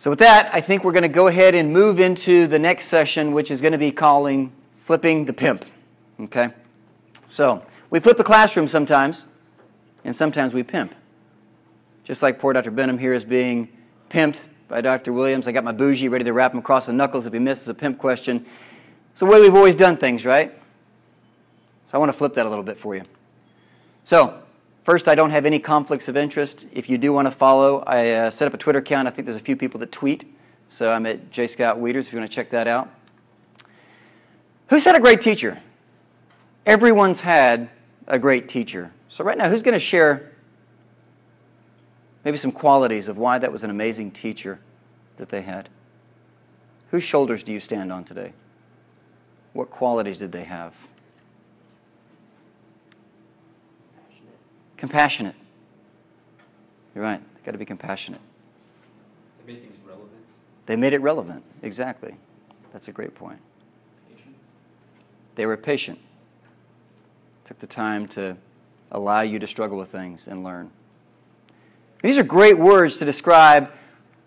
So with that, I think we're going to go ahead and move into the next session, which is going to be calling Flipping the Pimp. Okay? So, we flip the classroom sometimes, and sometimes we pimp. Just like poor Dr. Benham here is being pimped by Dr. Williams. I got my bougie ready to wrap him across the knuckles if he misses a pimp question. It's the way we've always done things, right? So I want to flip that a little bit for you. So, first, I don't have any conflicts of interest. If you do want to follow, I set up a Twitter account. I think there's a few people that tweet. So I'm at J. Scott Wieters if you want to check that out. Who's had a great teacher? Everyone's had a great teacher. So right now, who's going to share maybe some qualities of why that was an amazing teacher that they had? Whose shoulders do you stand on today? What qualities did they have? Compassionate. You're right. They've got to be compassionate. They made things relevant. They made it relevant. Exactly. That's a great point. Patience. They were patient. Took the time to allow you to struggle with things and learn. These are great words to describe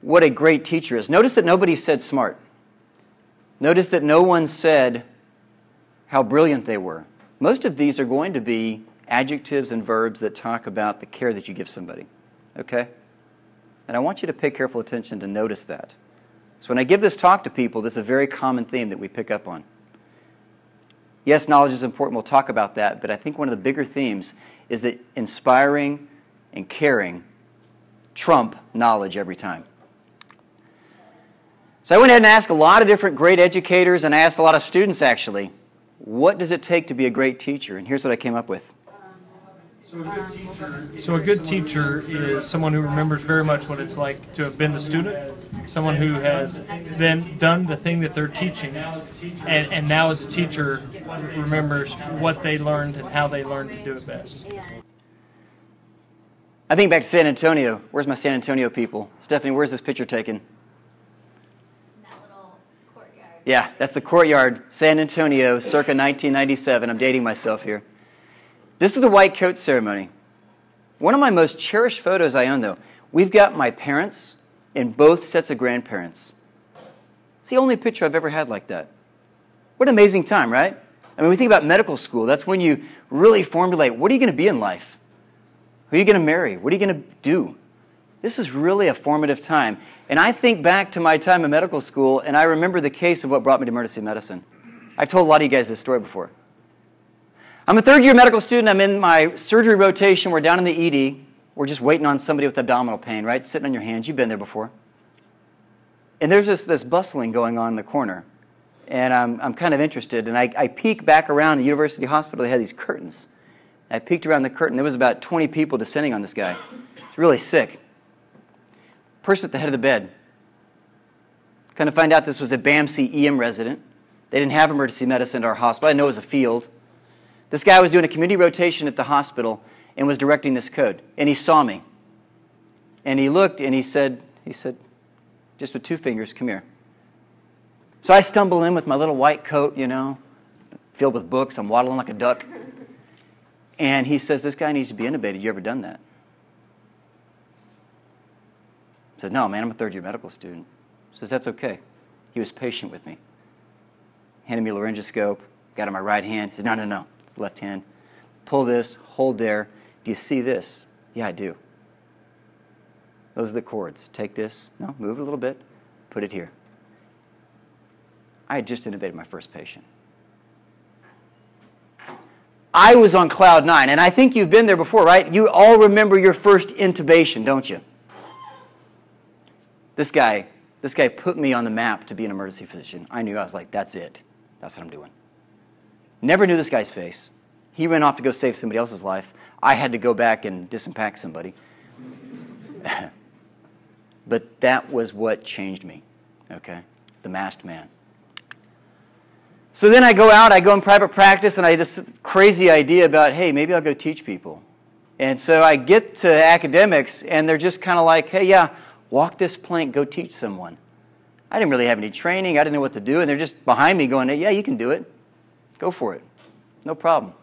what a great teacher is. Notice that nobody said smart. Notice that no one said how brilliant they were. Most of these are going to be adjectives and verbs that talk about the care that you give somebody. Okay? And I want you to pay careful attention to notice that. So when I give this talk to people, this is a very common theme that we pick up on. Yes, knowledge is important. We'll talk about that. But I think one of the bigger themes is that inspiring and caring trump knowledge every time. So I went ahead and asked a lot of different great educators, and I asked a lot of students, actually, what does it take to be a great teacher? And here's what I came up with. So a good teacher is someone who remembers very much what it's like to have been the student, someone who has then done the thing that they're teaching, and now as a teacher remembers what they learned and how they learned to do it best. I think back to San Antonio. Where's my San Antonio people? Stephanie, where's this picture taken? That little courtyard. Yeah, that's the courtyard, San Antonio, circa 1997. I'm dating myself here. This is the white coat ceremony. One of my most cherished photos I own, though. We've got my parents and both sets of grandparents. It's the only picture I've ever had like that. What an amazing time, right? I mean, we think about medical school. That's when you really formulate, what are you going to be in life? Who are you going to marry? What are you going to do? This is really a formative time. And I think back to my time in medical school, and I remember the case of what brought me to emergency medicine. I've told a lot of you guys this story before. I'm a third-year medical student. I'm in my surgery rotation. We're down in the ED. We're just waiting on somebody with abdominal pain, right? Sitting on your hands. You've been there before. And there's this bustling going on in the corner. And I'm kind of interested. And I peek back around the University Hospital. They had these curtains. I peeked around the curtain. There was about 20 people descending on this guy. He's really sick. Person at the head of the bed. Kind of find out this was a BAMC EM resident. They didn't have emergency medicine at our hospital. I didn't know it was a field. This guy was doing a community rotation at the hospital and was directing this code. And he saw me. And he looked and he said, just with two fingers, come here. So I stumble in with my little white coat, you know, filled with books. I'm waddling like a duck. And he says, this guy needs to be intubated. You ever done that? I said, no, man, I'm a third-year medical student. He says, that's okay. He was patient with me. Handed me a laryngoscope, got it in my right hand. He said, no, it's left hand. Pull this, hold there. Do you see this? Yeah, I do. Those are the cords. Take this, no, move it a little bit, put it here. I had just intubated my first patient. I was on cloud nine, and I think you've been there before, right? You all remember your first intubation, don't you? This guy put me on the map to be an emergency physician. I knew. I was like, that's it. That's what I'm doing. Never knew this guy's face. He ran off to go save somebody else's life. I had to go back and disimpact somebody. But that was what changed me, okay? The masked man. So then I go out, I go in private practice, and I had this crazy idea about, hey, maybe I'll go teach people. And so I get to academics, and they're just kind of like, hey, yeah, walk this plank, go teach someone. I didn't really have any training. I didn't know what to do, and they're just behind me going, hey, yeah, you can do it. Go for it. No problem.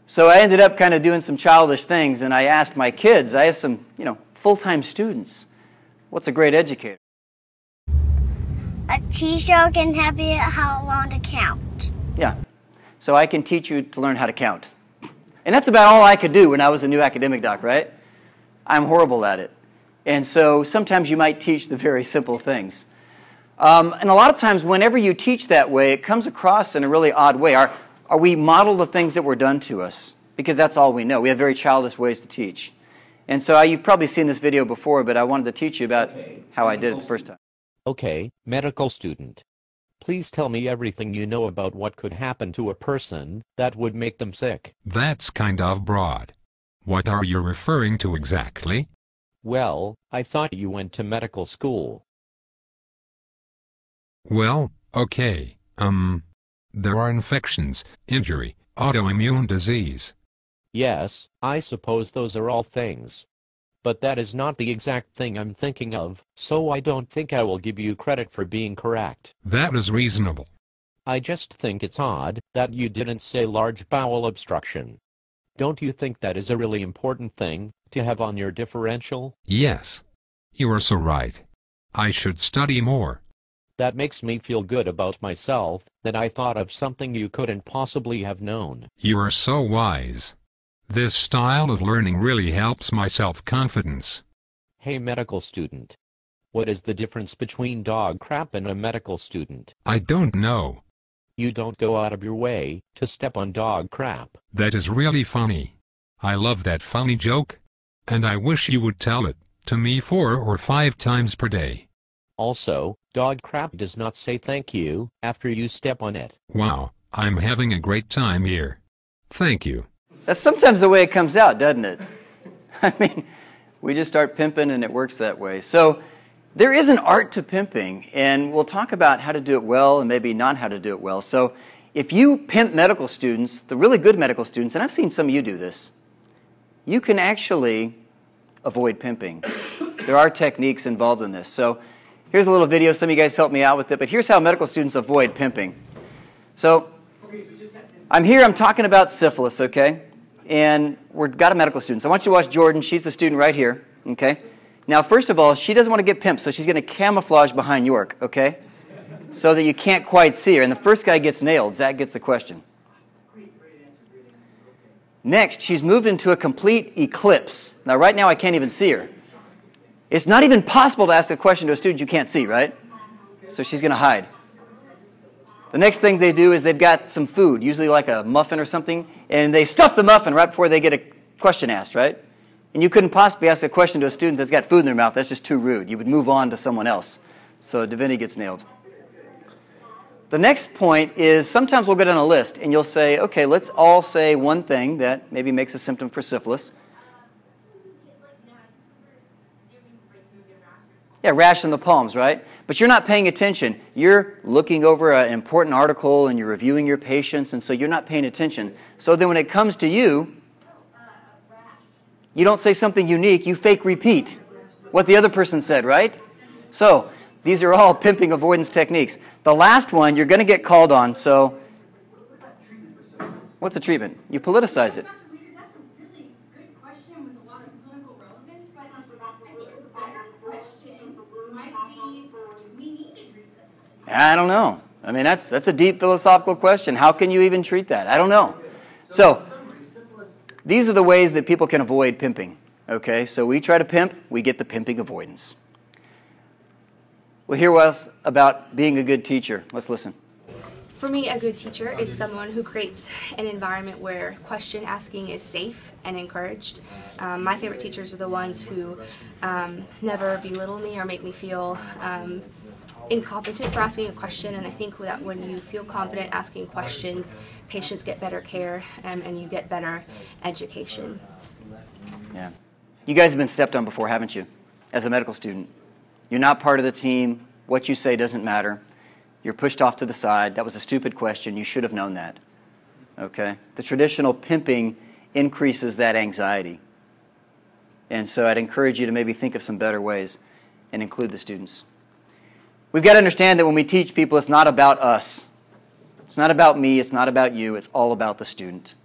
So I ended up kind of doing some childish things, and I asked my kids, I have some, full-time students, What's a great educator? A teacher can help you how long to count. Yeah. So I can teach you to learn how to count. And that's about all I could do when I was a new academic doc, right? I'm horrible at it. And so sometimes you might teach the very simple things. And a lot of times whenever you teach that way, it comes across in a really odd way. Are we model the things that were done to us? Because that's all we know. We have very childish ways to teach. And so you've probably seen this video before, but I wanted to teach you about how I did it the first time. Okay, medical student. Please tell me everything you know about what could happen to a person that would make them sick. That's kind of broad. What are you referring to exactly? Well, I thought you went to medical school. Well, okay, there are infections, injury, autoimmune disease. Yes, I suppose those are all things. But that is not the exact thing I'm thinking of, so I don't think I will give you credit for being correct. That is reasonable. I just think it's odd that you didn't say large bowel obstruction. Don't you think that is a really important thing to have on your differential? Yes. You are so right. I should study more. That makes me feel good about myself, that I thought of something you couldn't possibly have known. You are so wise. This style of learning really helps my self-confidence. Hey medical student. What is the difference between dog crap and a medical student? I don't know. You don't go out of your way to step on dog crap. That is really funny. I love that funny joke. And I wish you would tell it to me 4 or 5 times per day. Also, dog crap does not say thank you after you step on it. Wow, I'm having a great time here. Thank you. That's sometimes the way it comes out, doesn't it? I mean, we just start pimping and it works that way. So there is an art to pimping, and we'll talk about how to do it well and maybe not how to do it well. So if you pimp medical students, the really good medical students, and I've seen some of you do this, you can actually avoid pimping. There are techniques involved in this. So here's a little video. Some of you guys helped me out with it, but here's how medical students avoid pimping. So I'm here, I'm talking about syphilis, okay? And we've got a medical student. So I want you to watch Jordan. She's the student right here, okay? Now, first of all, she doesn't want to get pimped, so she's going to camouflage behind York, okay? So that you can't quite see her. And the first guy gets nailed. Zach gets the question. Next, she's moved into a complete eclipse. Now, right now, I can't even see her. It's not even possible to ask a question to a student you can't see, right? So she's going to hide. The next thing they do is they've got some food, usually like a muffin or something, and they stuff the muffin right before they get a question asked, right? And you couldn't possibly ask a question to a student that's got food in their mouth. That's just too rude. You would move on to someone else. So divinity gets nailed. The next point is sometimes we'll get on a list, and you'll say, okay, let's all say one thing that maybe makes a symptom for syphilis. Yeah, rash in the palms, right? But you're not paying attention. You're looking over an important article and you're reviewing your patients, and so you're not paying attention. So then when it comes to you, you don't say something unique. You fake repeat what the other person said, right? So these are all pimping avoidance techniques. The last one, you're going to get called on, so what's the treatment? You politicize it. I don't know. I mean, that's a deep philosophical question. How can you even treat that? I don't know. So these are the ways that people can avoid pimping. Okay, so we try to pimp, we get the pimping avoidance. Well, hear us about being a good teacher. Let's listen. For me, a good teacher is someone who creates an environment where question asking is safe and encouraged. My favorite teachers are the ones who never belittle me or make me feel incompetent for asking a question, and I think that when you feel confident asking questions, patients get better care and you get better education. Yeah. You guys have been stepped on before, haven't you? As a medical student. You're not part of the team. What you say doesn't matter. You're pushed off to the side. That was a stupid question. You should have known that. Okay? The traditional pimping increases that anxiety. And so I'd encourage you to maybe think of some better ways and include the students. We've got to understand that when we teach people, it's not about us. It's not about me. It's not about you. It's all about the student.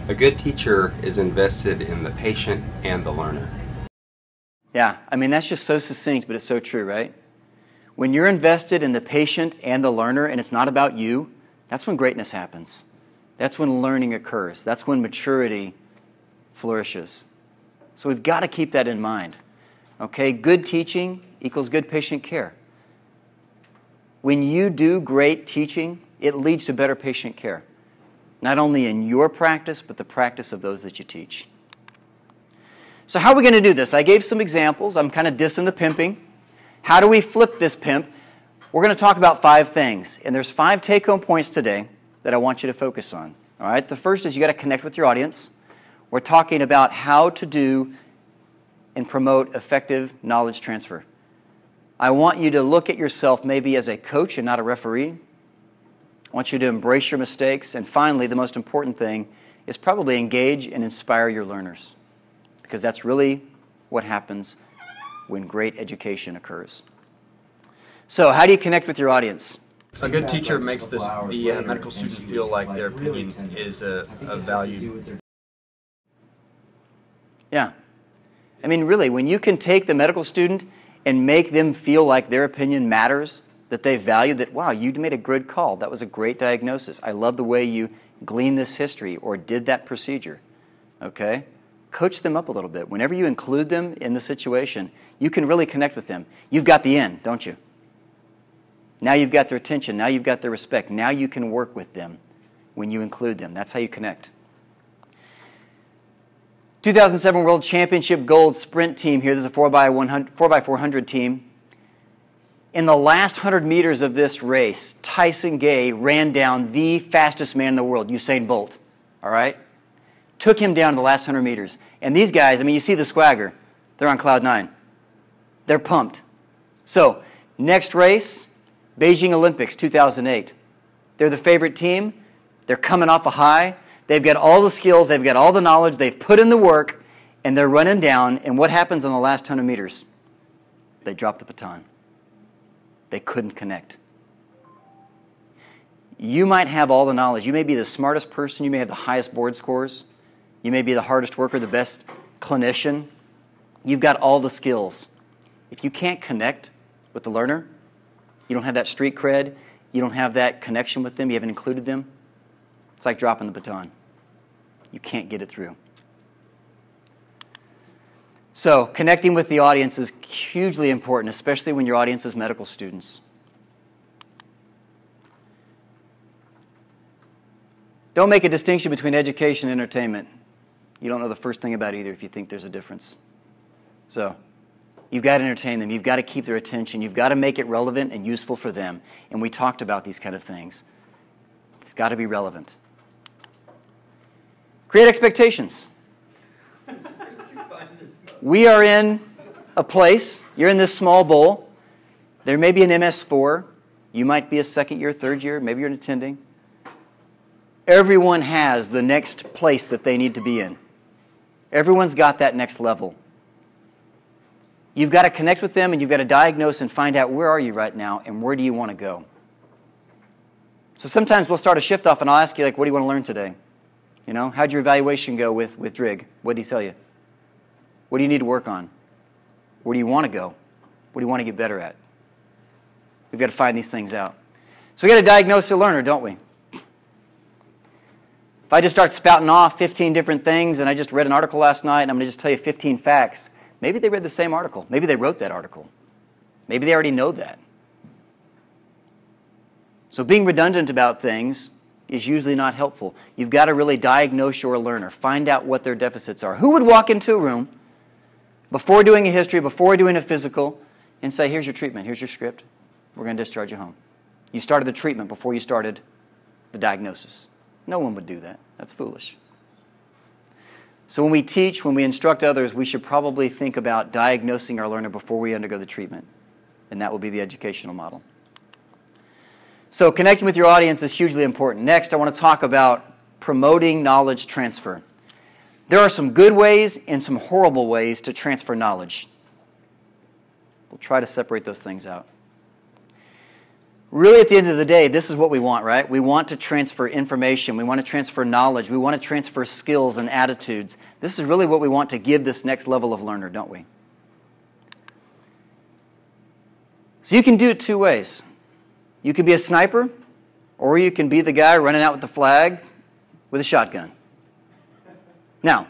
A good teacher is invested in the patient and the learner. Yeah, I mean, that's just so succinct, but it's so true, right? When you're invested in the patient and the learner and it's not about you, that's when greatness happens. That's when learning occurs. That's when maturity flourishes. So we've got to keep that in mind. Okay, good teaching equals good patient care. When you do great teaching, it leads to better patient care. Not only in your practice, but the practice of those that you teach. So how are we going to do this? I gave some examples. I'm kind of dissing the pimping. How do we flip this pimp? We're going to talk about 5 things. And there's 5 take-home points today that I want you to focus on. All right? The first is you got to connect with your audience. We're talking about how to do and promote effective knowledge transfer. I want you to look at yourself maybe as a coach and not a referee. I want you to embrace your mistakes. And finally, the most important thing is probably engage and inspire your learners, because that's really what happens when great education occurs. So how do you connect with your audience? A good teacher makes the medical student feel like their opinion is a valued. Yeah. I mean, really, when you can take the medical student and make them feel like their opinion matters, that they value, that, wow, you made a good call. That was a great diagnosis. I love the way you gleaned this history or did that procedure. Okay? Coach them up a little bit. Whenever you include them in the situation, you can really connect with them. You've got the end, don't you? Now you've got their attention. Now you've got their respect. Now you can work with them when you include them. That's how you connect. 2007 World Championship Gold Sprint team here. This is a 4x400 team. In the last 100 meters of this race, Tyson Gay ran down the fastest man in the world, Usain Bolt. All right? Took him down in the last 100 meters. And these guys, I mean, you see the swagger. They're on cloud 9. They're pumped. So, next race, Beijing Olympics 2008. They're the favorite team. They're coming off a high. They've got all the skills. They've got all the knowledge. They've put in the work. And they're running down. And what happens on the last 100 meters? They drop the baton. They couldn't connect. You might have all the knowledge. You may be the smartest person. You may have the highest board scores. You may be the hardest worker, the best clinician. You've got all the skills. If you can't connect with the learner, you don't have that street cred, you don't have that connection with them, you haven't included them, it's like dropping the baton. You can't get it through. So, connecting with the audience is hugely important, especially when your audience is medical students. Don't make a distinction between education and entertainment. You don't know the first thing about either if you think there's a difference. So, you've got to entertain them. You've got to keep their attention. You've got to make it relevant and useful for them. And we talked about these kind of things. It's got to be relevant. Create expectations. We are in a place, you're in this small bowl. There may be an MS4. You might be a second year, third year, maybe you're attending. Everyone has the next place that they need to be in. Everyone's got that next level. You've got to connect with them and you've got to diagnose and find out where are you right now and where do you want to go. So sometimes we'll start a shift off and I'll ask you, like, what do you want to learn today? You know, how'd your evaluation go with Drig? What did he tell you? What do you need to work on? Where do you want to go? What do you want to get better at? We've got to find these things out. So we've got to diagnose the learner, don't we? If I just start spouting off 15 different things and I just read an article last night and I'm going to just tell you 15 facts, maybe they read the same article. Maybe they wrote that article. Maybe they already know that. So being redundant about things is usually not helpful. You've got to really diagnose your learner. Find out what their deficits are. Who would walk into a room before doing a history, before doing a physical, and say, here's your treatment, here's your script, we're going to discharge you home? You started the treatment before you started the diagnosis. No one would do that. That's foolish. So when we teach, when we instruct others, we should probably think about diagnosing our learner before we undergo the treatment. And that will be the educational model. So connecting with your audience is hugely important. Next, I want to talk about promoting knowledge transfer. There are some good ways and some horrible ways to transfer knowledge. We'll try to separate those things out. Really, at the end of the day, this is what we want, right? We want to transfer information. We want to transfer knowledge. We want to transfer skills and attitudes. This is really what we want to give this next level of learner, don't we? So you can do it two ways. You can be a sniper, or you can be the guy running out with the flag with a shotgun. Now,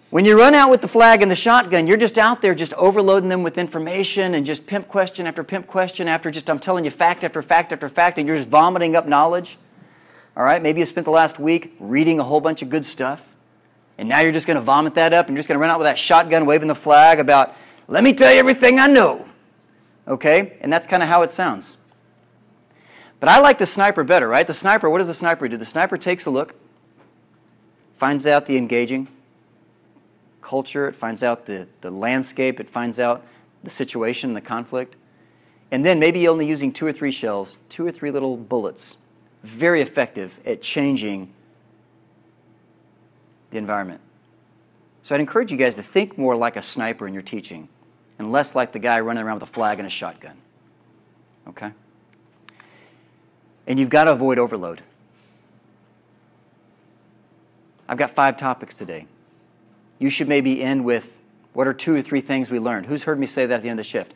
when you run out with the flag and the shotgun, you're just out there just overloading them with information and just pimp question after just I'm telling you fact after fact after fact, and you're just vomiting up knowledge. All right, maybe you spent the last week reading a whole bunch of good stuff, and now you're just going to vomit that up, and you're just going to run out with that shotgun waving the flag about, let me tell you everything I know. Okay, and that's kind of how it sounds. But I like the sniper better, right? The sniper, what does the sniper do? The sniper takes a look, finds out the engaging culture, it finds out the landscape, it finds out the situation, the conflict, and then maybe only using 2 or 3 shells, 2 or 3 little bullets, very effective at changing the environment. So I'd encourage you guys to think more like a sniper in your teaching and less like the guy running around with a flag and a shotgun. Okay? And you've got to avoid overload. I've got 5 topics today. You should maybe end with, what are 2 or 3 things we learned? Who's heard me say that at the end of the shift?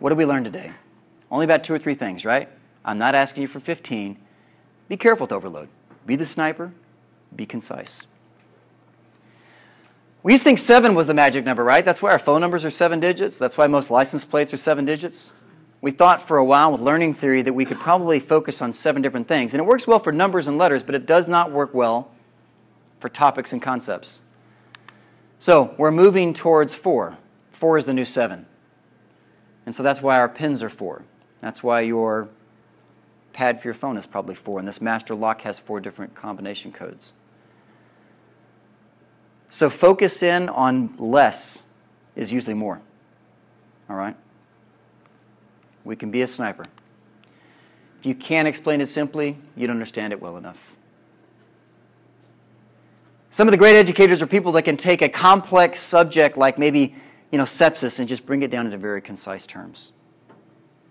What did we learn today? Only about 2 or 3 things, right? I'm not asking you for 15. Be careful with overload. Be the sniper. Be concise. We used to think 7 was the magic number, right? That's why our phone numbers are 7 digits. That's why most license plates are 7 digits. We thought for a while with learning theory that we could probably focus on 7 different things. And it works well for numbers and letters, but it does not work well for topics and concepts. So we're moving towards 4. 4 is the new 7. And so that's why our pins are 4. That's why your pad for your phone is probably 4. And this master lock has 4 different combination codes. So focus in on less is usually more. All right? We can be a sniper. If you can't explain it simply, you don't understand it well enough. Some of the great educators are people that can take a complex subject like maybe, sepsis and just bring it down into very concise terms.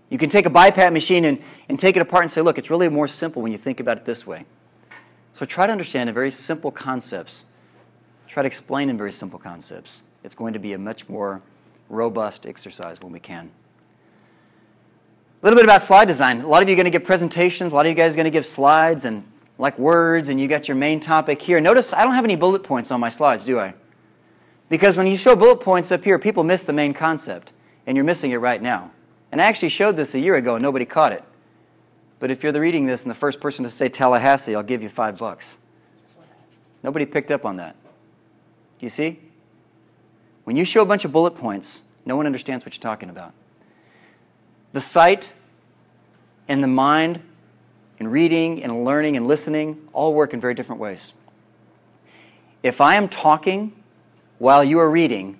You can take a BiPAP machine and take it apart and say, look, it's really more simple when you think about it this way. So try to understand in very simple concepts. Try to explain in very simple concepts. It's going to be a much more robust exercise when we can. A little bit about slide design. A lot of you are going to give presentations. A lot of you guys are going to give slides and like words, and you got your main topic here. Notice I don't have any bullet points on my slides, do I? Because when you show bullet points up here, people miss the main concept, and you're missing it right now. And I actually showed this a year ago, and nobody caught it. But if you're reading this and the first person to say Tallahassee, I'll give you $5. Nobody picked up on that. Do you see? When you show a bunch of bullet points, no one understands what you're talking about. The sight and the mind and reading and learning and listening all work in very different ways. If I am talking while you are reading,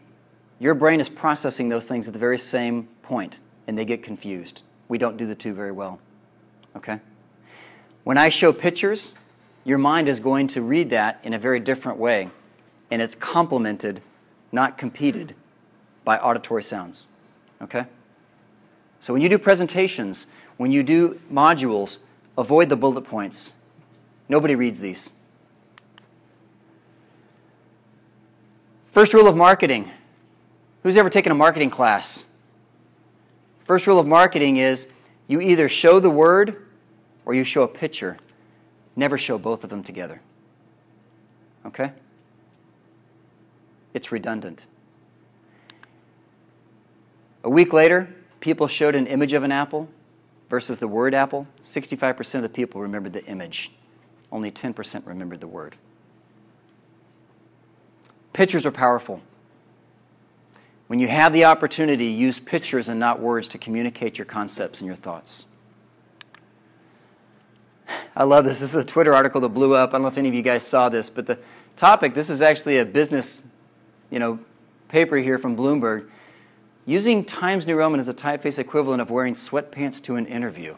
your brain is processing those things at the very same point, and they get confused. We don't do the two very well. Okay? When I show pictures, your mind is going to read that in a very different way, and it's complemented, not competed, by auditory sounds. Okay? So when you do presentations, when you do modules, avoid the bullet points. Nobody reads these. First rule of marketing. Who's ever taken a marketing class? First rule of marketing is you either show the word or you show a picture. Never show both of them together. Okay? It's redundant. A week later, people showed an image of an apple versus the word apple. 65% of the people remembered the image. Only 10% remembered the word. Pictures are powerful. When you have the opportunity, use pictures and not words to communicate your concepts and your thoughts. I love this. This is a Twitter article that blew up. I don't know if any of you guys saw this, but the topic, this is actually a business, paper here from Bloomberg. Using Times New Roman as a typeface equivalent of wearing sweatpants to an interview.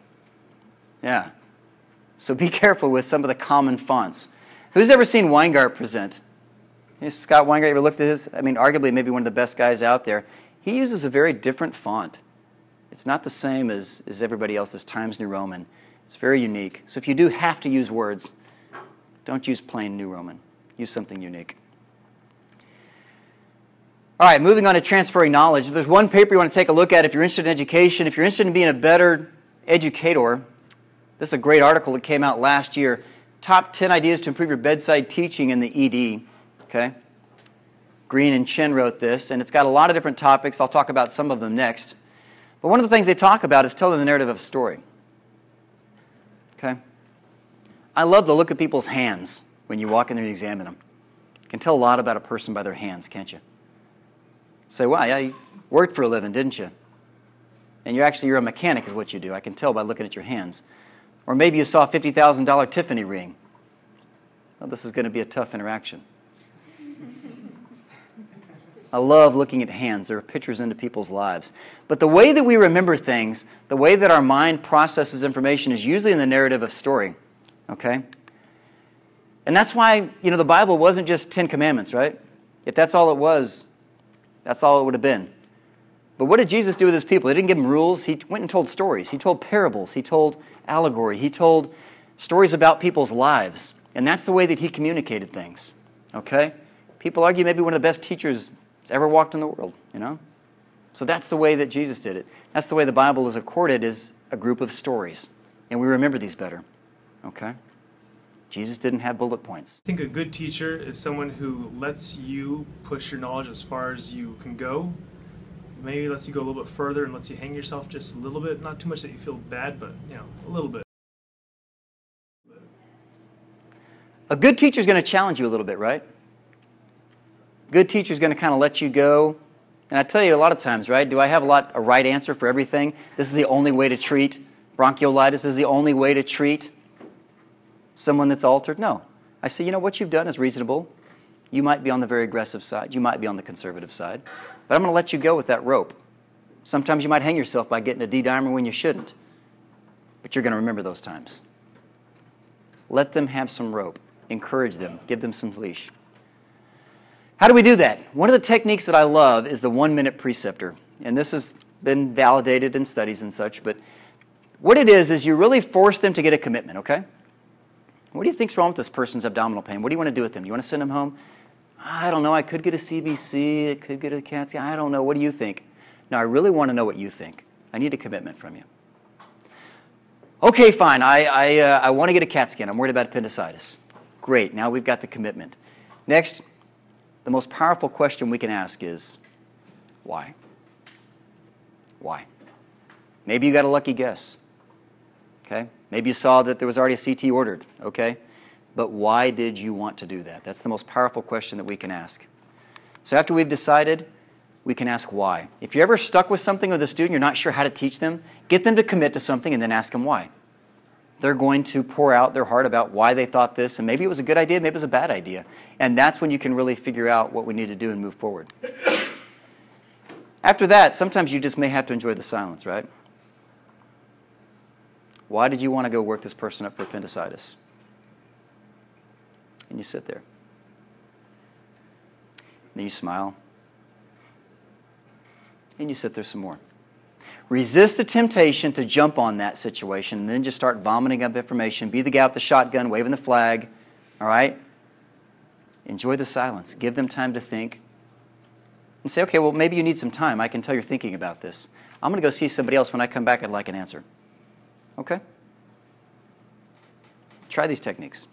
Yeah. So be careful with some of the common fonts. Who's ever seen Weingart present? Scott Weingart, ever looked at his? Arguably maybe one of the best guys out there. He uses a very different font. It's not the same as everybody else's Times New Roman. It's very unique. So if you do have to use words, don't use plain New Roman. Use something unique. All right, moving on to transferring knowledge. If there's one paper you want to take a look at, if you're interested in education, if you're interested in being a better educator, this is a great article that came out last year. Top 10 ideas to improve your bedside teaching in the ED. Okay? Green and Chen wrote this, and it's got a lot of different topics. I'll talk about some of them next. But one of the things they talk about is telling the narrative of a story. Okay? I love the look of people's hands when you walk in there and examine them. You can tell a lot about a person by their hands, can't you? Say, wow, yeah, you worked for a living, didn't you? And you're a mechanic is what you do. I can tell by looking at your hands. Or maybe you saw a $50,000 Tiffany ring. Well, this is going to be a tough interaction. I love looking at hands. There are pictures into people's lives. But the way that we remember things, the way that our mind processes information is usually in the narrative of story. Okay? And that's why, the Bible wasn't just 10 commandments, right? If that's all it was, that's all it would have been. But what did Jesus do with his people? He didn't give them rules. He went and told stories. He told parables. He told allegory. He told stories about people's lives. And that's the way that he communicated things. Okay? People argue maybe one of the best teachers that's ever walked in the world, So that's the way that Jesus did it. That's the way the Bible is recorded, is a group of stories. And we remember these better. Okay? Jesus didn't have bullet points. I think a good teacher is someone who lets you push your knowledge as far as you can go. Maybe lets you go a little bit further and lets you hang yourself just a little bit. Not too much that you feel bad, but a little bit. A good teacher is going to challenge you a little bit, right? Good teacher is going to kind of let you go. And I tell you a lot of times, right? Do I have a right answer for everything? This is the only way to treat bronchiolitis. This is the only way to treat someone that's altered? No. I say, what you've done is reasonable. You might be on the very aggressive side. You might be on the conservative side. But I'm going to let you go with that rope. Sometimes you might hang yourself by getting a D-dimer when you shouldn't. But you're going to remember those times. Let them have some rope. Encourage them. Give them some leash. How do we do that? One of the techniques that I love is the 1-minute preceptor. And this has been validated in studies and such. But what it is you really force them to get a commitment, okay? What do you think's wrong with this person's abdominal pain? What do you want to do with them? Do you want to send them home? I don't know. I could get a CBC. I could get a CAT scan. I don't know. What do you think? No, I really want to know what you think. I need a commitment from you. Okay, fine. I want to get a CAT scan. I'm worried about appendicitis. Great. Now we've got the commitment. Next, the most powerful question we can ask is, why? Why? Maybe you got a lucky guess. Okay? Maybe you saw that there was already a CT ordered. Okay? But why did you want to do that? That's the most powerful question that we can ask. So after we've decided, we can ask why. If you're ever stuck with something with a student, you're not sure how to teach them, get them to commit to something and then ask them why. They're going to pour out their heart about why they thought this, and maybe it was a good idea, maybe it was a bad idea. And that's when you can really figure out what we need to do and move forward. After that, sometimes you just may have to enjoy the silence, right? Why did you want to go work this person up for appendicitis? And you sit there. Then you smile. And you sit there some more. Resist the temptation to jump on that situation and then just start vomiting up information. Be the guy with the shotgun, waving the flag. All right? Enjoy the silence. Give them time to think. And say, okay, well, maybe you need some time. I can tell you're thinking about this. I'm going to go see somebody else. When I come back, I'd like an answer. Okay? Try these techniques.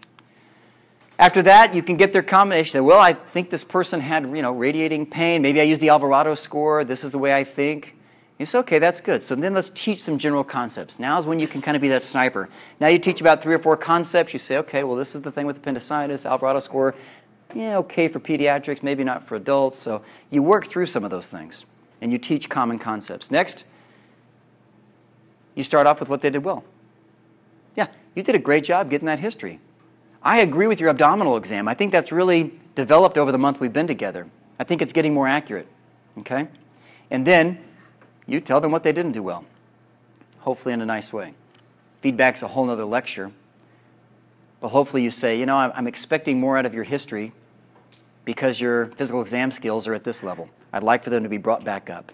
After that, you can get their combination. Say, well, I think this person had, radiating pain. Maybe I used the Alvarado score. This is the way I think. You say, okay, that's good. So then let's teach some general concepts. Now is when you can kind of be that sniper. Now you teach about 3 or 4 concepts. You say, okay, well, this is the thing with appendicitis, Alvarado score. Yeah, okay for pediatrics, maybe not for adults. So you work through some of those things, and you teach common concepts. Next, you start off with what they did well. Yeah, you did a great job getting that history. I agree with your abdominal exam. I think that's really developed over the month we've been together. I think it's getting more accurate. Okay? And then you tell them what they didn't do well, hopefully in a nice way. Feedback's a whole other lecture. But hopefully you say, I'm expecting more out of your history because your physical exam skills are at this level. I'd like for them to be brought back up.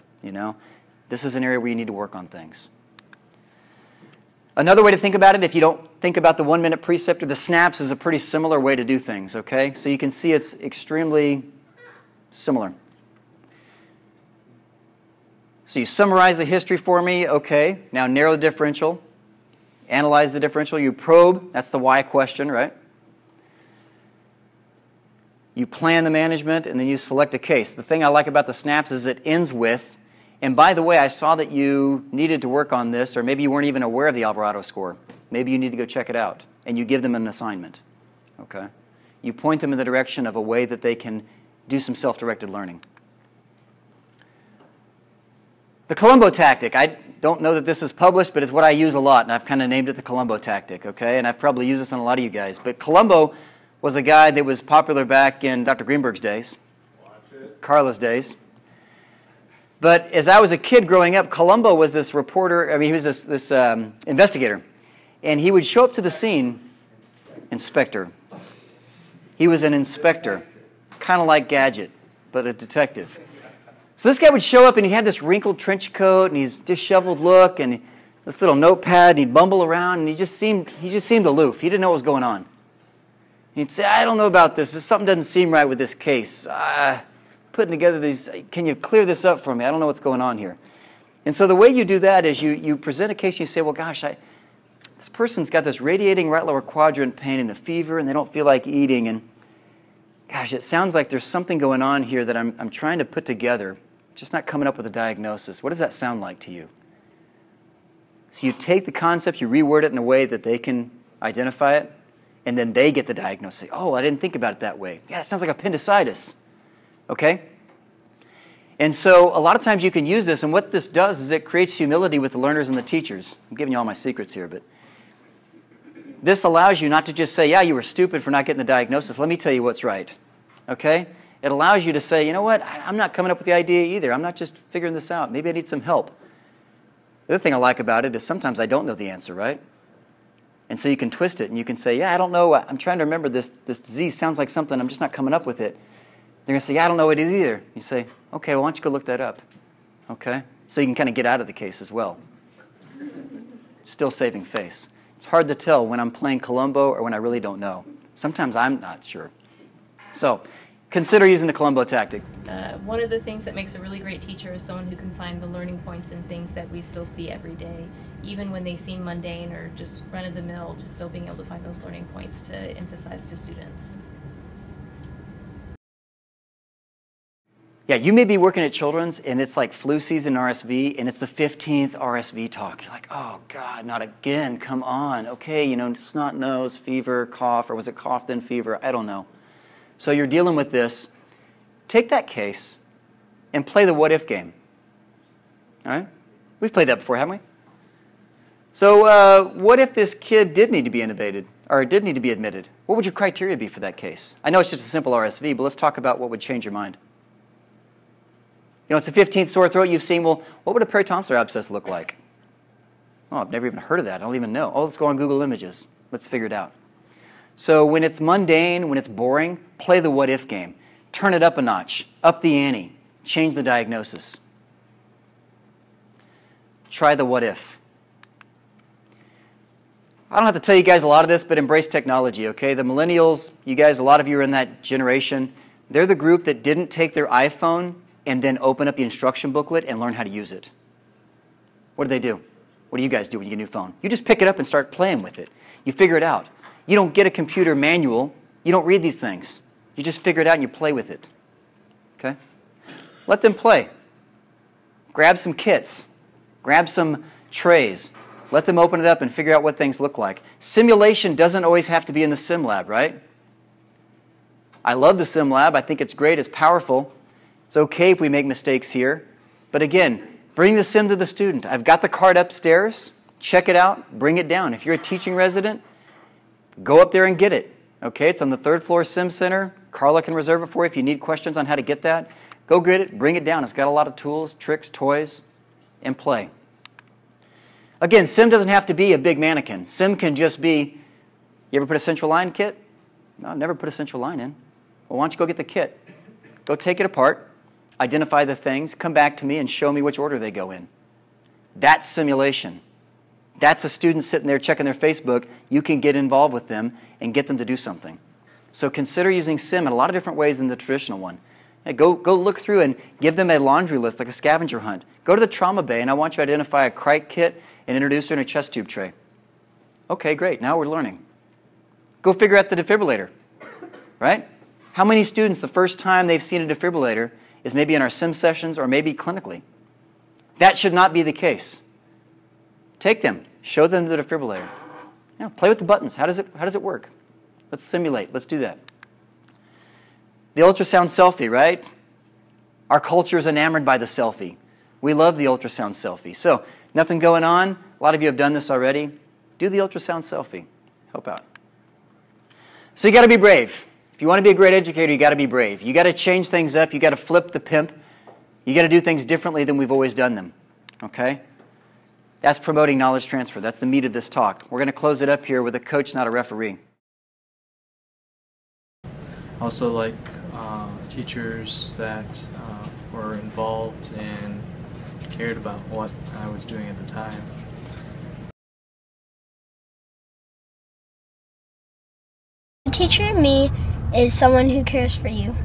This is an area where you need to work on things. Another way to think about it, if you don't think about the 1-minute preceptor, the snaps is a pretty similar way to do things, okay? So you can see it's extremely similar. So you summarize the history for me. Okay, now narrow the differential. Analyze the differential. You probe. That's the why question, right? You plan the management, and then you select a case. The thing I like about the snaps is it ends with, and by the way, I saw that you needed to work on this, or maybe you weren't even aware of the Alvarado score. Maybe you need to go check it out, and you give them an assignment. Okay? You point them in the direction of a way that they can do some self-directed learning. The Columbo tactic. I don't know that this is published, but it's what I use a lot, and I've kind of named it the Columbo tactic, okay? And I've probably used this on a lot of you guys. But Columbo was a guy that was popular back in Dr. Greenberg's days, Carla's days. But as I was a kid growing up, Columbo was this reporter, he was this investigator. And he would show up to the scene, inspector. He was an inspector, kind of like Gadget, but a detective. So this guy would show up, and he had this wrinkled trench coat, and his disheveled look, and this little notepad, and he'd bumble around, and he just seemed aloof. He didn't know what was going on. He'd say, I don't know about this. Something doesn't seem right with this case. Putting together these, can you clear this up for me? I don't know what's going on here. And so the way you do that is you present a case and you say, well, gosh, this person's got this radiating right lower quadrant pain and a fever, and they don't feel like eating. And gosh, it sounds like there's something going on here that I'm trying to put together, just not coming up with a diagnosis. What does that sound like to you? So you take the concept, you reword it in a way that they can identify it, and then they get the diagnosis. Oh, I didn't think about it that way. Yeah, it sounds like appendicitis. Okay? And so a lot of times you can use this, and what this does is it creates humility with the learners and the teachers. I'm giving you all my secrets here, but this allows you not to just say, yeah, you were stupid for not getting the diagnosis. Let me tell you what's right. Okay? It allows you to say, you know what, I'm not coming up with the idea either. I'm not just figuring this out. Maybe I need some help. The other thing I like about it is sometimes I don't know the answer, right? And so you can twist it, and you can say, yeah, I don't know. I'm trying to remember this disease. Sounds like something. I'm just not coming up with it. They're going to say, yeah, I don't know what it is either. You say, okay, well, why don't you go look that up? Okay? So you can kind of get out of the case as well. Still saving face. It's hard to tell when I'm playing Columbo or when I really don't know. Sometimes I'm not sure. So consider using the Columbo tactic. One of the things that makes a really great teacher is someone who can find the learning points in things that we still see every day, even when they seem mundane or just run-of-the-mill, just still being able to find those learning points to emphasize to students. Yeah, you may be working at Children's, and it's like flu season RSV, and it's the 15th RSV talk. You're like, oh, God, not again. Come on. Okay, snot nose, fever, cough, or was it cough then fever? I don't know. So you're dealing with this. Take that case and play the what-if game. All right? We've played that before, haven't we? So what if this kid did need to be intubated or did need to be admitted? What would your criteria be for that case? I know it's just a simple RSV, but let's talk about what would change your mind. It's a 15th sore throat. You've seen, well, what would a peritonsillar abscess look like? Oh, I've never even heard of that. I don't even know. Oh, let's go on Google Images. Let's figure it out. So when it's mundane, when it's boring, play the what-if game. Turn it up a notch, up the ante, change the diagnosis. Try the what-if. I don't have to tell you guys a lot of this, but embrace technology, okay? The millennials, you guys, a lot of you are in that generation. They're the group that didn't take their iPhone and then open up the instruction booklet and learn how to use it. What do they do? What do you guys do when you get a new phone? You just pick it up and start playing with it. You figure it out. You don't get a computer manual. You don't read these things. You just figure it out and you play with it. Okay? Let them play. Grab some kits. Grab some trays. Let them open it up and figure out what things look like. Simulation doesn't always have to be in the sim lab, right? I love the sim lab. I think it's great. It's powerful. It's okay if we make mistakes here. But again, bring the sim to the student. I've got the card upstairs. Check it out. Bring it down. If you're a teaching resident, go up there and get it. Okay, it's on the 3rd floor sim center. Carla can reserve it for you if you need questions on how to get that. Go get it. Bring it down. It's got a lot of tools, tricks, toys, and play. Again, sim doesn't have to be a big mannequin. Sim can just be, you ever put a central line kit? No, I've never put a central line in. Well, why don't you go get the kit? Go take it apart. Identify the things, come back to me and show me which order they go in. That's simulation. That's a student sitting there checking their Facebook. You can get involved with them and get them to do something. So consider using sim in a lot of different ways than the traditional one. Hey, go look through and give them a laundry list, like a scavenger hunt. Go to the trauma bay, and I want you to identify a crike kit and introduce her in a chest tube tray. Okay, great. Now we're learning. Go figure out the defibrillator, right? How many students, the first time they've seen a defibrillator is maybe in our sim sessions or maybe clinically? That should not be the case. Take them. Show them the defibrillator. Play with the buttons. How does it work? Let's simulate. Let's do that. The ultrasound selfie, right? Our culture is enamored by the selfie. We love the ultrasound selfie. So, nothing going on. A lot of you have done this already. Do the ultrasound selfie. Help out. So you got to be brave. If you want to be a great educator, you got to be brave. You got to change things up. You got to flip the pimp. You got to do things differently than we've always done them. Okay? That's promoting knowledge transfer. That's the meat of this talk. We're going to close it up here with a coach, not a referee. Also, like teachers that were involved and cared about what I was doing at the time. A teacher to me is someone who cares for you.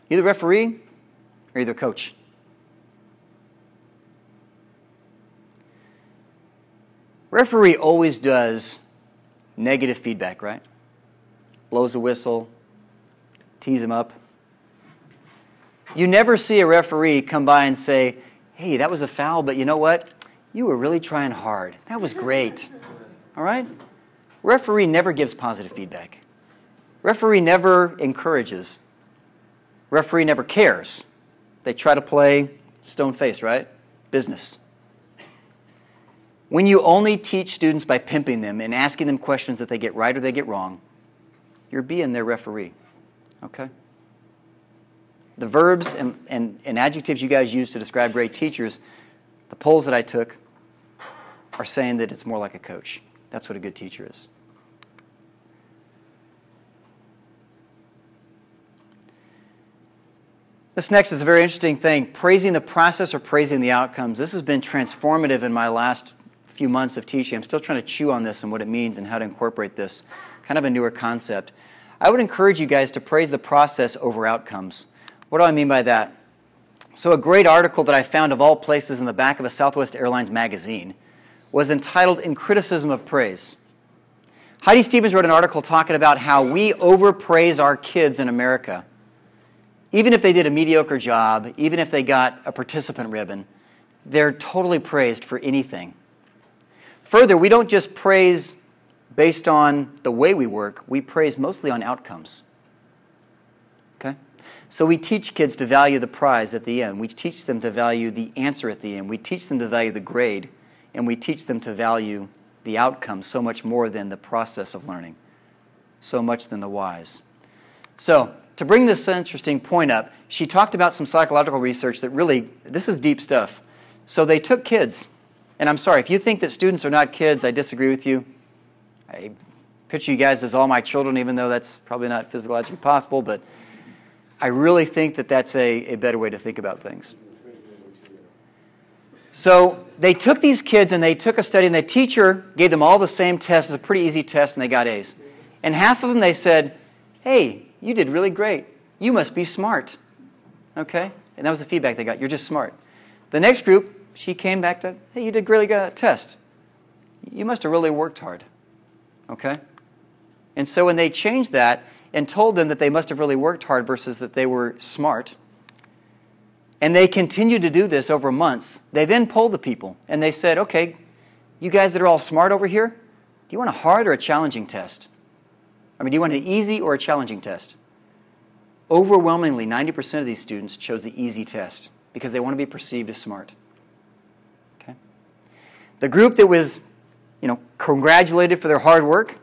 You're the referee or you're the coach. Referee always does negative feedback, right? Blows a whistle, tease him up. You never see a referee come by and say, hey, that was a foul, but you know what? You were really trying hard. That was great. All right? Referee never gives positive feedback. Referee never encourages. Referee never cares. They try to play stone face, right? Business. When you only teach students by pimping them and asking them questions that they get right or they get wrong, you're being their referee. Okay? The verbs and adjectives you guys use to describe great teachers, the polls that I took are saying that it's more like a coach. That's what a good teacher is. This next is a very interesting thing. Praising the process or praising the outcomes. This has been transformative in my last few months of teaching. I'm still trying to chew on this and what it means and how to incorporate this. Kind of a newer concept. I would encourage you guys to praise the process over outcomes. What do I mean by that? So a great article that I found of all places in the back of a Southwest Airlines magazine was entitled In Criticism of Praise. Heidi Stevens wrote an article talking about how we overpraise our kids in America. Even if they did a mediocre job, even if they got a participant ribbon, they're totally praised for anything. Further, we don't just praise based on the way we work, we praise mostly on outcomes. Okay? So we teach kids to value the prize at the end. We teach them to value the answer at the end. We teach them to value the grade. And we teach them to value the outcome so much more than the process of learning, so much than the whys. So, to bring this interesting point up, she talked about some psychological research that really, this is deep stuff. So they took kids, and I'm sorry, if you think that students are not kids, I disagree with you. I picture you guys as all my children, even though that's probably not physiologically possible, but I really think that that's a better way to think about things. So they took these kids and they took a study, and the teacher gave them all the same test. It was a pretty easy test, and they got A's. And half of them, they said, hey, you did really great. You must be smart. Okay? And that was the feedback they got. You're just smart. The next group, she came back to, hey, you did really good at that test. You must have really worked hard. Okay? And so when they changed that and told them that they must have really worked hard versus that they were smart, and they continued to do this over months, they then polled the people, and they said, okay, you guys that are all smart over here, do you want a hard or a challenging test? I mean, do you want an easy or a challenging test? Overwhelmingly, 90% of these students chose the easy test because they want to be perceived as smart. Okay? The group that was, congratulated for their hard work,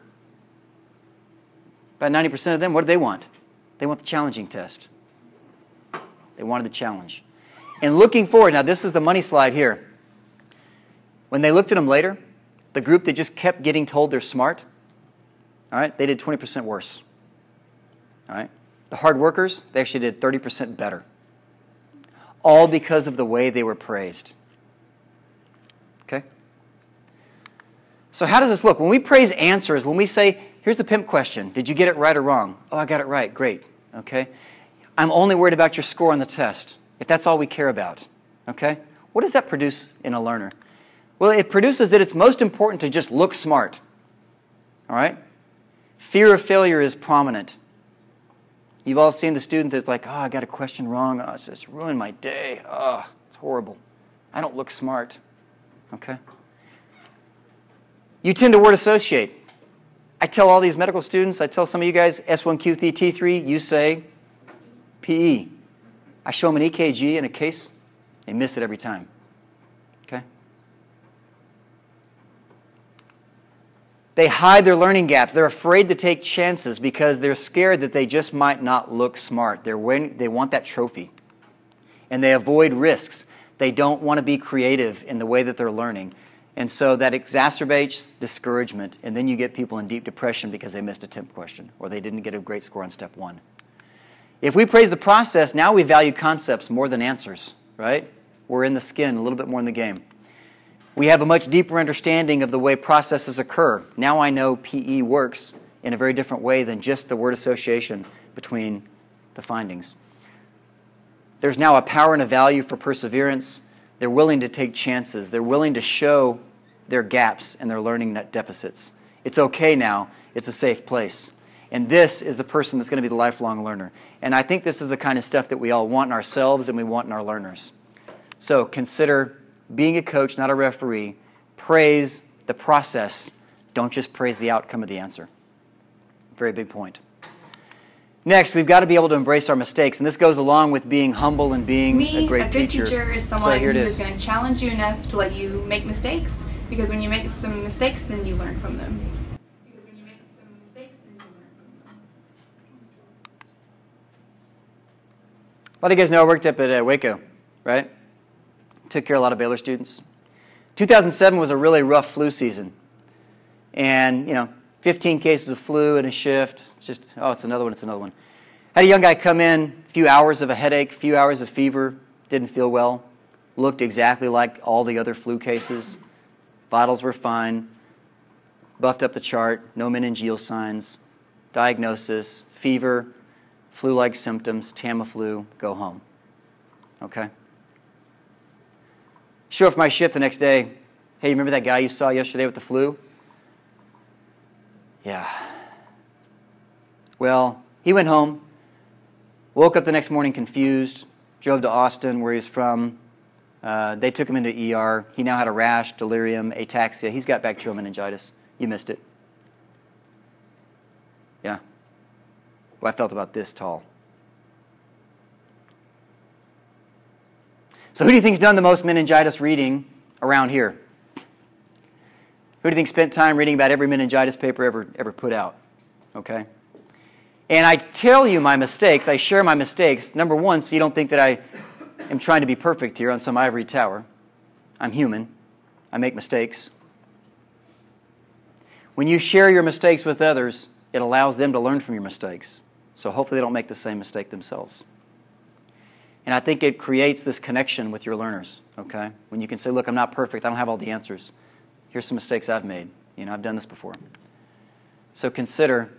about 90% of them, what do they want? They want the challenging test. They wanted the challenge. And looking forward, now this is the money slide here. When they looked at them later, the group that just kept getting told they're smart, all right, they did 20% worse. All right? The hard workers, they actually did 30% better. All because of the way they were praised. Okay? So how does this look? When we praise answers, when we say, here's the Pimp question, did you get it right or wrong? Oh, I got it right, great, okay? I'm only worried about your score on the test, if that's all we care about, okay? What does that produce in a learner? Well, it produces that it's most important to just look smart, all right? Fear of failure is prominent. You've all seen the student that's like, oh, I got a question wrong, oh, it's just ruined my day, oh, it's horrible. I don't look smart, okay? You tend to word associate. I tell all these medical students, I tell some of you guys, S1Q3, T3, you say PE. I show them an EKG in a case, they miss it every time, okay? They hide their learning gaps. They're afraid to take chances because they're scared that they just might not look smart. They want that trophy. And they avoid risks. They don't want to be creative in the way that they're learning. And so that exacerbates discouragement, and then you get people in deep depression because they missed a Pimp question or they didn't get a great score on step 1. If we praise the process, now we value concepts more than answers, right? We're in the skin, a little bit more in the game. We have a much deeper understanding of the way processes occur. Now I know PE works in a very different way than just the word association between the findings. There's now a power and a value for perseverance. They're willing to take chances. They're willing to show their gaps and their learning deficits. It's okay now. It's a safe place. And this is the person that's going to be the lifelong learner. And I think this is the kind of stuff that we all want in ourselves and we want in our learners. So consider being a coach, not a referee. Praise the process. Don't just praise the outcome of the answer. Very big point. Next, we've got to be able to embrace our mistakes, and this goes along with being humble and being a great teacher. A good teacher is someone who is going to challenge you enough to let you make mistakes, because when you make some mistakes, then you learn from them. A lot of you guys know I worked up at Waco, right? Took care of a lot of Baylor students. 2007 was a really rough flu season. And, 15 cases of flu in a shift. Just, oh, it's another one, it's another one. Had a young guy come in, a few hours of a headache, a few hours of fever, didn't feel well, looked exactly like all the other flu cases. Vitals were fine, buffed up the chart, no meningeal signs, diagnosis, fever, flu-like symptoms, Tamiflu, go home. Okay? Show up for my shift the next day. Hey, you remember that guy you saw yesterday with the flu? Yeah. Well, he went home, woke up the next morning confused, drove to Austin, where he's from. They took him into ER. He now had a rash, delirium, ataxia. He's got bacterial meningitis. You missed it. Yeah. Well, I felt about this tall. So who do you think's done the most meningitis reading around here? Who do you think spent time reading about every meningitis paper ever put out? Okay? And I tell you my mistakes. I share my mistakes. Number one, so you don't think that I am trying to be perfect here on some ivory tower. I'm human. I make mistakes. When you share your mistakes with others, it allows them to learn from your mistakes. So hopefully they don't make the same mistake themselves. And I think it creates this connection with your learners, okay? When you can say, look, I'm not perfect. I don't have all the answers. Here's some mistakes I've made. I've done this before. So consider,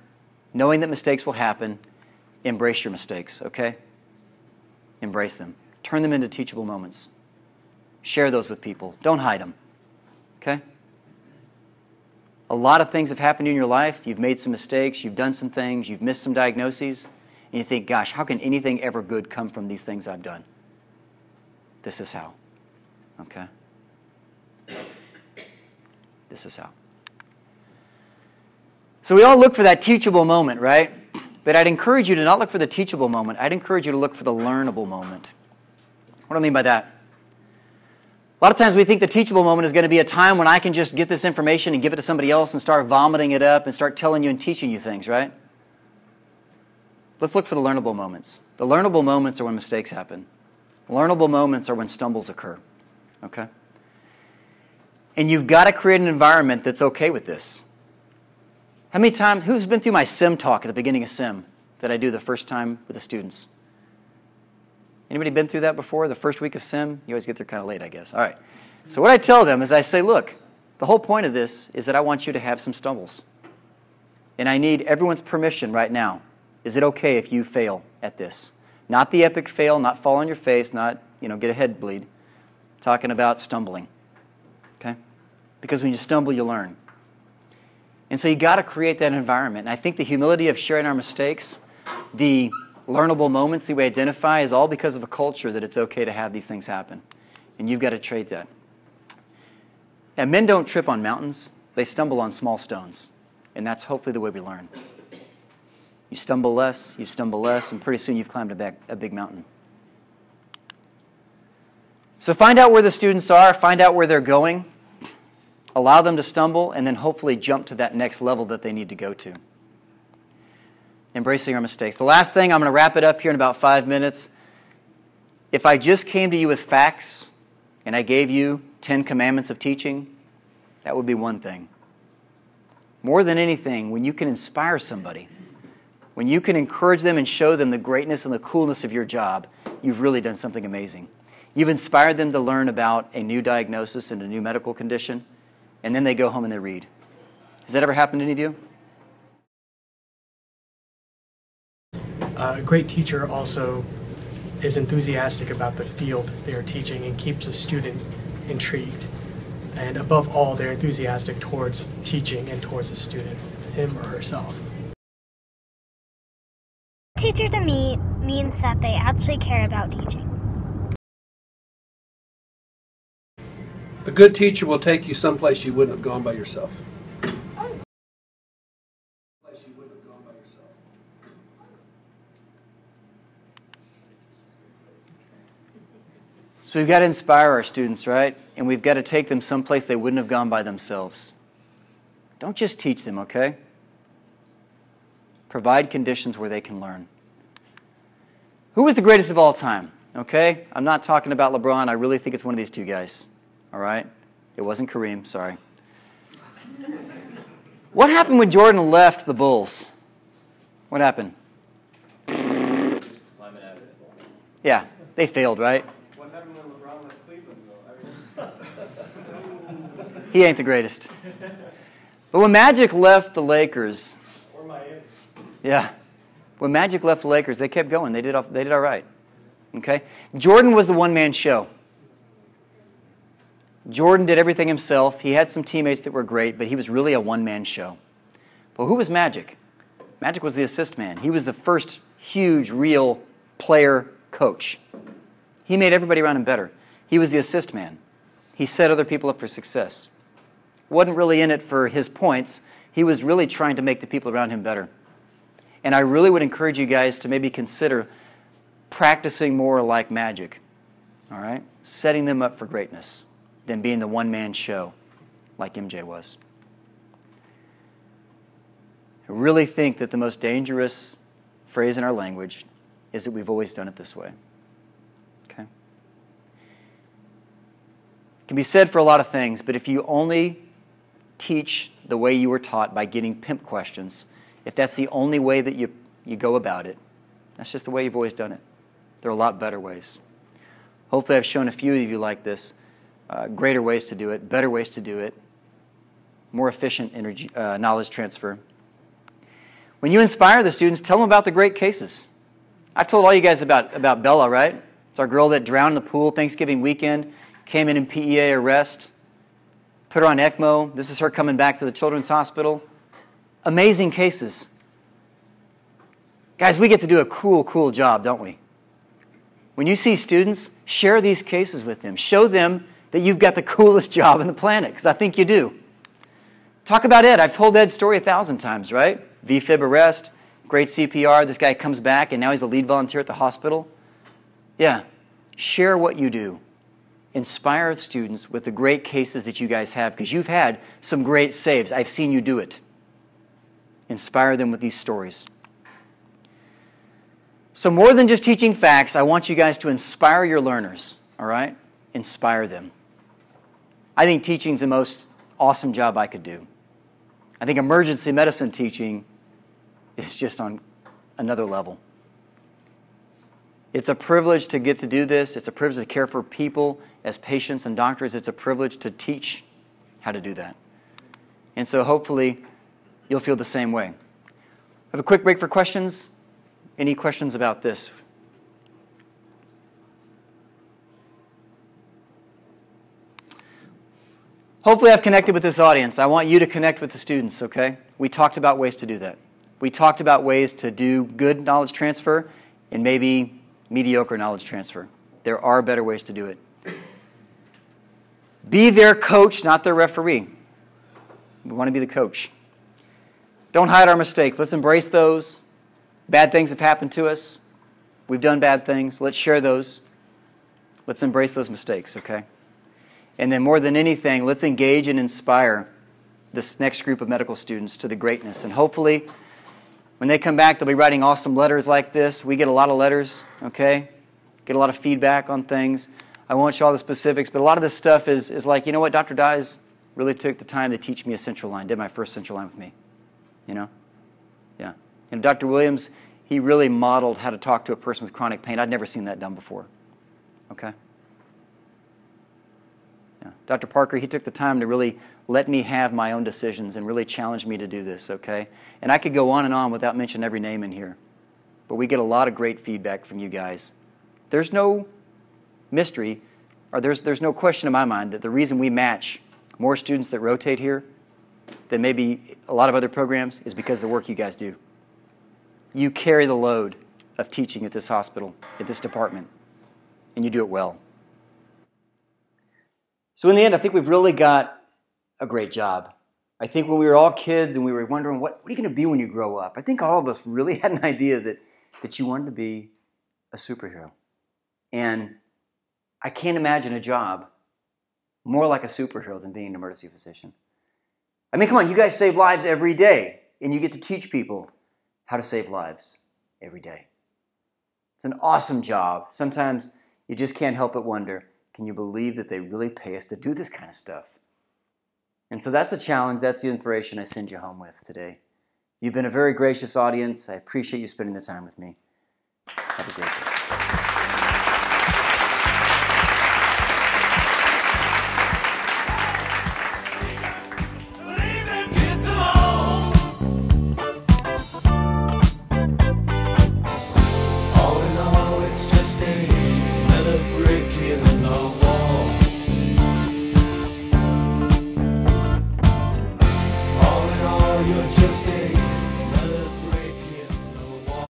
knowing that mistakes will happen, embrace your mistakes, okay? Embrace them. Turn them into teachable moments. Share those with people. Don't hide them, okay? A lot of things have happened in your life. You've made some mistakes. You've done some things. You've missed some diagnoses. And you think, gosh, how can anything ever good come from these things I've done? This is how, okay? This is how. So we all look for that teachable moment, right? But I'd encourage you to not look for the teachable moment. I'd encourage you to look for the learnable moment. What do I mean by that? A lot of times we think the teachable moment is going to be a time when I can just get this information and give it to somebody else and start vomiting it up and start telling you and teaching you things, right? Let's look for the learnable moments. The learnable moments are when mistakes happen. Learnable moments are when stumbles occur, okay? And you've got to create an environment that's okay with this. How many times, who's been through my sim talk at the beginning of sim that I do the first time with the students? Anybody been through that before, the first week of sim? You always get there kind of late, I guess. All right. So what I tell them is I say, look, The whole point of this is that I want you to have some stumbles. And I need everyone's permission right now. Is it okay if you fail at this? Not the epic fail, not fall on your face, not, get a head bleed. Talking about stumbling. Okay? Because when you stumble, you learn. And so you got to create that environment. And I think the humility of sharing our mistakes, the learnable moments that we identify is all because of a culture that it's okay to have these things happen. And you've got to trade that. And men don't trip on mountains. They stumble on small stones. And that's hopefully the way we learn. You stumble less, and pretty soon you've climbed a big mountain. So find out where the students are, find out where they're going, allow them to stumble, and then hopefully jump to that next level that they need to go to. Embracing our mistakes. The last thing, I'm going to wrap it up here in about 5 minutes. If I just came to you with facts and I gave you 10 commandments of teaching, that would be one thing. More than anything, when you can inspire somebody, when you can encourage them and show them the greatness and the coolness of your job, you've really done something amazing. You've inspired them to learn about a new diagnosis and a new medical condition, and then they go home and they read. Has that ever happened to any of you? A great teacher also is enthusiastic about the field they are teaching and keeps a student intrigued. And above all, they're enthusiastic towards teaching and towards a student, him or herself. Teacher to me means that they actually care about teaching. A good teacher will take you someplace you wouldn't have gone by yourself. So we've got to inspire our students, right? And we've got to take them someplace they wouldn't have gone by themselves. Don't just teach them, okay? Provide conditions where they can learn. Who was the greatest of all time? Okay? I'm not talking about LeBron. I really think it's one of these two guys. All right? It wasn't Kareem, sorry. What happened when Jordan left the Bulls? What happened? Yeah, they failed, right? What happened when LeBron left Cleveland, though? He ain't the greatest. But when Magic left the Lakers, Or Miami. yeah, when Magic left the Lakers, they kept going. They did all right. Okay? Jordan was the one-man show. Jordan did everything himself. He had some teammates that were great, but he was really a one-man show. But who was Magic? Magic was the assist man. He was the first huge, real player coach. He made everybody around him better. He was the assist man. He set other people up for success. Wasn't really in it for his points. He was really trying to make the people around him better. And I really would encourage you guys to maybe consider practicing more like Magic. All right? Setting them up for greatness than being the one-man show like MJ was. I really think that the most dangerous phrase in our language is that we've always done it this way. Okay? It can be said for a lot of things, but if you only teach the way you were taught by getting pimp questions, if that's the only way that you go about it, that's just the way you've always done it. There are a lot better ways. Hopefully I've shown a few of you like this, greater ways to do it, better ways to do it, more efficient energy, knowledge transfer. When you inspire the students, tell them about the great cases. I've told all you guys about Bella, right? It's our girl that drowned in the pool Thanksgiving weekend, came in PEA arrest, put her on ECMO. This is her coming back to the Children's Hospital. Amazing cases. Guys, we get to do a cool job, don't we? When you see students, share these cases with them. Show them that you've got the coolest job on the planet, because I think you do. Talk about Ed. I've told Ed's story 1,000 times, right? VFib arrest, great CPR. This guy comes back, and now he's the lead volunteer at the hospital. Yeah. Share what you do. Inspire students with the great cases that you guys have, because you've had some great saves. I've seen you do it. Inspire them with these stories. So more than just teaching facts, I want you guys to inspire your learners, all right? Inspire them. I think teaching is the most awesome job I could do. I think emergency medicine teaching is just on another level. It's a privilege to get to do this. It's a privilege to care for people as patients and doctors. It's a privilege to teach how to do that. And so hopefully you'll feel the same way. Have a quick break for questions. Any questions about this? Hopefully I've connected with this audience. I want you to connect with the students, okay? We talked about ways to do that. We talked about ways to do good knowledge transfer and maybe mediocre knowledge transfer. There are better ways to do it. Be their coach, not their referee. We want to be the coach. Don't hide our mistakes. Let's embrace those. Bad things have happened to us. We've done bad things. Let's share those. Let's embrace those mistakes, okay? And then more than anything, let's engage and inspire this next group of medical students to the greatness. And hopefully, when they come back, they'll be writing awesome letters like this. We get a lot of letters, okay? Get a lot of feedback on things. I won't show all the specifics, but a lot of this stuff is like, you know what, Dr. Dyes really took the time to teach me a central line, did my first central line with me, you know? Yeah. And Dr. Williams, he really modeled how to talk to a person with chronic pain. I'd never seen that done before, okay? Yeah. Dr. Parker, he took the time to really let me have my own decisions and really challenge me to do this, okay? And I could go on and on without mentioning every name in here, but we get a lot of great feedback from you guys. There's no mystery, or there's no question in my mind that the reason we match more students that rotate here than maybe a lot of other programs is because of the work you guys do. You carry the load of teaching at this hospital, at this department, and you do it well. So in the end, I think we've really got a great job. I think when we were all kids and we were wondering, what are you going to be when you grow up? I think all of us really had an idea that you wanted to be a superhero. And I can't imagine a job more like a superhero than being an emergency physician. I mean, come on, you guys save lives every day, and you get to teach people how to save lives every day. It's an awesome job. Sometimes you just can't help but wonder, can you believe that they really pay us to do this kind of stuff? And so that's the challenge, that's the inspiration I send you home with today. You've been a very gracious audience. I appreciate you spending the time with me. Have a great day.